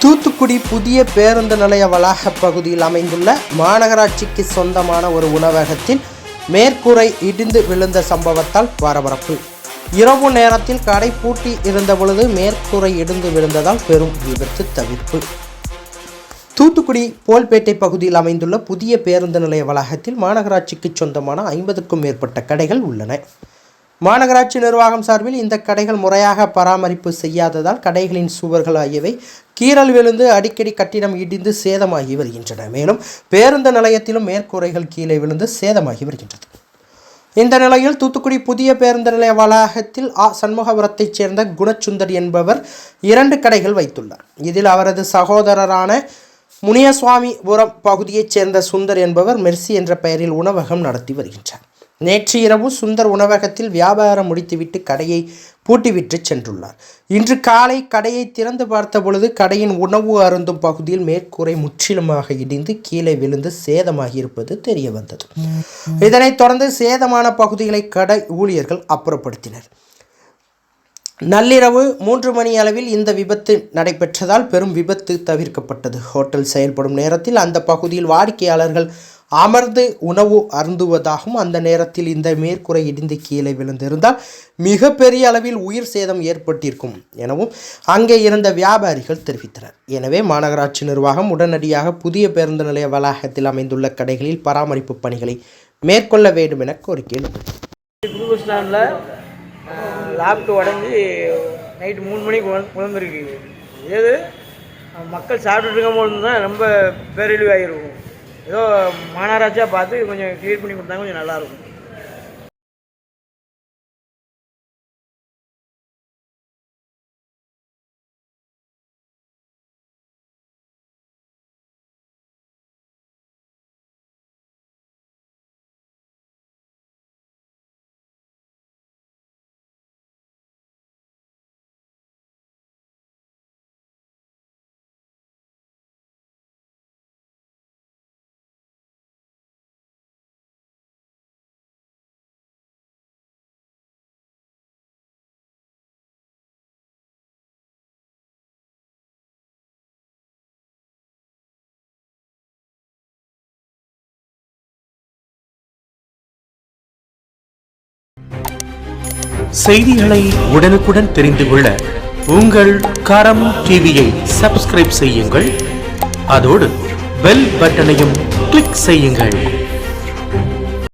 தூத்துக்குடி புதிய பேருந்து நிலைய வளாக பகுதியில் அமைந்துள்ள மாநகராட்சிக்கு சொந்தமான ஒரு உணவகத்தில் மேற்கூரை இடிந்து விழுந்த சம்பவத்தால் பரபரப்பு. இரவு நேரத்தில் கடை பூட்டி இருந்த பொழுது மேற்கூரை இடிந்து விழுந்ததால் பெரும் விபத்து தவிர்ப்பு. தூத்துக்குடி போல்பேட்டை பகுதியில் அமைந்துள்ள புதிய பேருந்து நிலைய வளாகத்தில் மாநகராட்சிக்கு சொந்தமான 50க்கும் மேற்பட்ட கடைகள் உள்ளன. மாநகராட்சி நிர்வாகம் சார்பில் இந்த கடைகள் முறையாக பராமரிப்பு செய்யாததால் கடைகளின் சுவர்கள் ஆகியவை கீறல் விழுந்து அடிக்கடி கட்டிடம் இடிந்து சேதமாகி வருகின்றன. மேலும் பேருந்து நிலையத்திலும் மேற்கூரைகள் கீழே விழுந்து சேதமாகி வருகின்றது. இந்த நிலையில் தூத்துக்குடி புதிய பேருந்து நிலைய வளாகத்தில் சண்முகபுரத்தைச் சேர்ந்த குணசுந்தர் என்பவர் 2 கடைகள் வைத்துள்ளார். இதில் அவரது சகோதரரான முனியசுவாமிபுரம் பகுதியைச் சேர்ந்த சுந்தர் என்பவர் மெர்சி என்ற பெயரில் உணவகம் நடத்தி வருகின்றார். நேற்று இரவு சுந்தர் உணவகத்தில் வியாபாரம் முடித்துவிட்டு கடையை பூட்டிவிட்டு சென்றுள்ளார். இன்று காலை கடையை திறந்து பார்த்த பொழுது கடையின் உணவு அருந்தும் பகுதியில் மேற்கூரை முற்றிலுமாக இடிந்து கீழே விழுந்து சேதமாகி இருப்பது தெரிய வந்தது. இதனைத் தொடர்ந்து சேதமான பகுதிகளை கடை ஊழியர்கள் அப்புறப்படுத்தினர். நள்ளிரவு 3 மணி அளவில் இந்த விபத்து நடைபெற்றதால் பெரும் விபத்து தவிர்க்கப்பட்டது. ஹோட்டல் செயல்படும் நேரத்தில் அந்த பகுதியில் வாடிக்கையாளர்கள் அமர்ந்து உணவு அருந்துவதாகவும் அந்த நேரத்தில் இந்த மேற்கூரை இடிந்து கீழே விழுந்திருந்தால் மிகப்பெரிய அளவில் உயிர் சேதம் ஏற்பட்டிருக்கும் எனவும் அங்கே இருந்த வியாபாரிகள் தெரிவித்தனர். எனவே மாநகராட்சி நிர்வாகம் உடனடியாக புதிய பேருந்து நிலைய வளாகத்தில் அமைந்துள்ள கடைகளில் பராமரிப்பு பணிகளை மேற்கொள்ள வேண்டும் என கோரிக்கை எழுந்தது. லாப்டு உடஞ்சி நைட்டு 3 மணிக்கு உணர்ந்துருக்கு. ஏது மக்கள் சாப்பிட்டுட்டு இருக்கும்போது தான் ரொம்ப பேரழிவாகிருக்கும். ஏதோ மாநகராட்சியாக பார்த்து கொஞ்சம் கிளியர் பண்ணி கொடுத்தாங்க, கொஞ்சம் நல்லாயிருக்கும். செய்திகளை உடனுக்குடன் தெரிந்து கொள்ள உங்கள் கரம் டிவியை சப்ஸ்கிரைப் செய்யுங்கள். அதோடு பெல் பட்டனையும் கிளிக் செய்யுங்கள்.